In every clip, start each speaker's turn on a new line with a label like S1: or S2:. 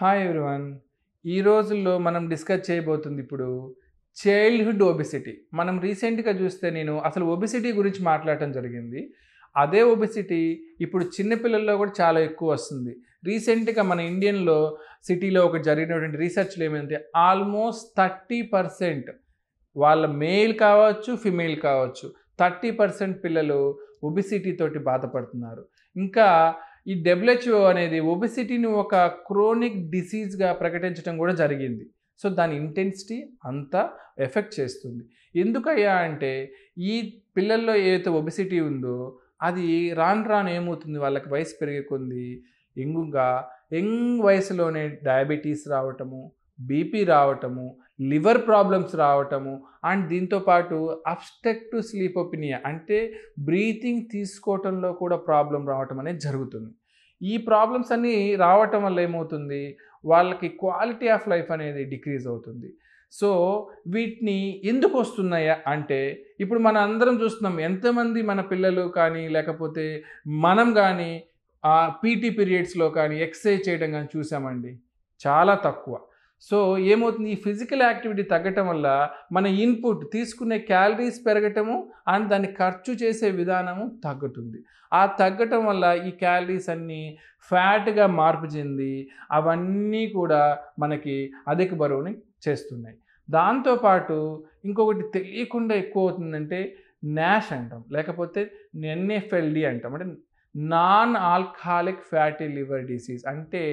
S1: Hi everyone. ఈ రోజుల్లో మనం డిస్కస్ చేయబోతుంది ఇప్పుడు చైల్డ్‌హుడ్ ఒబెసిటీ. మనం రీసెంట్‌గా చూస్తే నేను అసలు ఒబెసిటీ గురించి మాట్లాడటం జరిగింది. అదే ఒబెసిటీ ఇప్పుడు చిన్న పిల్లల్లో కూడా చాలా ఎక్కువ వస్తుంది. రీసెంట్‌గా మన ఇండియన్‌లో సిటీలో ఒకటి జరిగినటువంటి రీసెర్చ్‌లో ఏమైందంటే ఆల్మోస్ట్ 30% వాళ్ళ మేల్ కావచ్చు, ఫిమేల్ కావచ్చు. 30% పిల్లలు ఒబెసిటీ తోటి బాధపడుతున్నారు. ఇంకా ఈ డబ్ల్యూహెచ్ఓ అనేది ఒబెసిటీని ఒక క్రోనిక్ డిసీజ్‌గా ప్రకటించడం కూడా జరిగింది. సో, దాని ఇంటెన్సిటీ అంతా ఎఫెక్ట్ చేస్తుంది. ఎందుకయ్యా అంటే, ఈ పిల్లల్లో ఏదైతే ఒబెసిటీ ఉందో, అది రాను రాను ఏమవుతుంది వాళ్ళకి వయసు పెరిగే కొద్దీ యంగ్ వయసులోనే డయాబెటీస్ రావటము, బీపీ రావటము, లివర్ ప్రాబ్లమ్స్ రావటము అండ్ దీంతో పాటు అబ్స్ట్రక్టివ్ స్లీపోపినియా అంటే బ్రీతింగ్ తీసుకోవటంలో కూడా ప్రాబ్లమ్ రావటం అనేది జరుగుతుంది. ఈ ప్రాబ్లమ్స్ అన్నీ రావటం వల్ల ఏమవుతుంది, వాళ్ళకి క్వాలిటీ ఆఫ్ లైఫ్ అనేది డిక్రీజ్ అవుతుంది. సో, వీటిని ఎందుకు వస్తున్నాయా అంటే, ఇప్పుడు మన అందరం చూస్తున్నాం ఎంతమంది మన పిల్లలు కానీ, లేకపోతే మనం గానీ పీటీ పీరియడ్స్‌లో కానీ ఎక్సర్సైజ్ చేయడం గానీ చూసామండి. చాలా తక్కువ. సో, ఏమవుతుంది ఈ ఫిజికల్ యాక్టివిటీ తగ్గటం వల్ల మన ఇన్‌పుట్ తీసుకునే క్యాలరీస్ పెరగటము అండ్ దాన్ని ఖర్చు చేసే విధానము తగ్గుతుంది. ఆ తగ్గటం వల్ల ఈ క్యాలరీస్ అన్నీ ఫ్యాట్‌గా మార్పు చెంది అవన్నీ కూడా మనకి అధిక బరువుని చేస్తున్నాయి. దాంతో పాటు ఇంకొకటి తెలియకుండా ఎక్కువవుతుందంటే నాష్ అంటాం. లేకపోతే ఎన్ఎఫ్ఎల్‌డి అంటాం. అంటే non alcoholic fatty liver disease. అంటే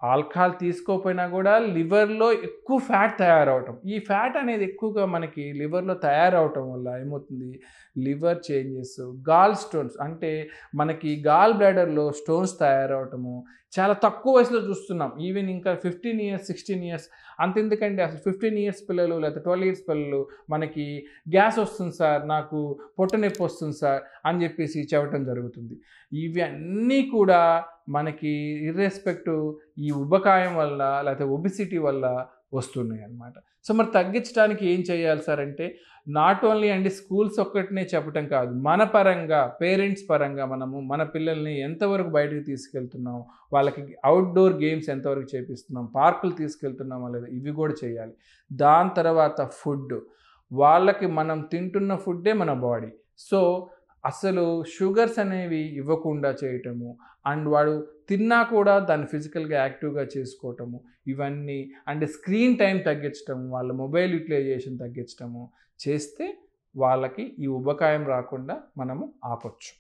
S1: ఆల్కహాల్ తీసుకోకపోయినా కూడా లివర్‌లో ఎక్కువ ఫ్యాట్ తయారవ్వటం. ఈ ఫ్యాట్ అనేది ఎక్కువగా మనకి లివర్‌లో తయారవ్వటం వల్ల ఏమవుతుంది, లివర్ చేంజెస్, గాల్ స్టోన్స్ అంటే మనకి గాల్ బ్లాడర్‌లో స్టోన్స్ తయారవ్వటము చాలా తక్కువ వయసులో చూస్తున్నాం. ఈవెన్ ఇంకా 15 ఇయర్స్, 16 ఇయర్స్ అంతెందుకండి అసలు 15 ఇయర్స్ పిల్లలు లేకపోతే 12 ఇయర్స్ పిల్లలు మనకి గ్యాస్ వస్తుంది సార్, నాకు పొట్ట నొప్పి వస్తుంది సార్ అని చెప్పేసి చెప్పటం జరుగుతుంది. ఇవన్నీ కూడా మనకి ఇర్రెస్పెక్టివ్ ఈ ఉబకాయం వల్ల లేకపోతే ఒబెసిటీ వల్ల వస్తున్నాయన్నమాట. సో, మరి తగ్గించడానికి ఏం చేయాలి సార్ అంటే, నాట్ ఓన్లీ అండి స్కూల్స్ ఒక్కటినే చెప్పటం కాదు. మన పరంగా పేరెంట్స్ పరంగా మనము మన పిల్లల్ని ఎంతవరకు బయటకి తీసుకెళ్తున్నాం, వాళ్ళకి అవుట్‌డోర్ గేమ్స్ ఎంతవరకు చేపిస్తున్నాం, పార్కులు తీసుకెళ్తున్నామా లేదా ఇవి కూడా చేయాలి. దాని తర్వాత ఫుడ్. వాళ్ళకి మనం తింటున్న ఫుడ్డే మన బాడీ. సో, అసలు షుగర్స్ అనేవి ఇవ్వకుండా చేయటము అండ్ వాడు తిన్నా కూడా దాన్ని ఫిజికల్‌గా యాక్టివ్‌గా చేసుకోవటము ఇవన్నీ అండ్ స్క్రీన్ టైమ్ తగ్గించటము, వాళ్ళ మొబైల్ యుటిలైజేషన్ తగ్గించటము చేస్తే వాళ్ళకి ఈ ఉబకాయం రాకుండా మనము ఆపొచ్చు.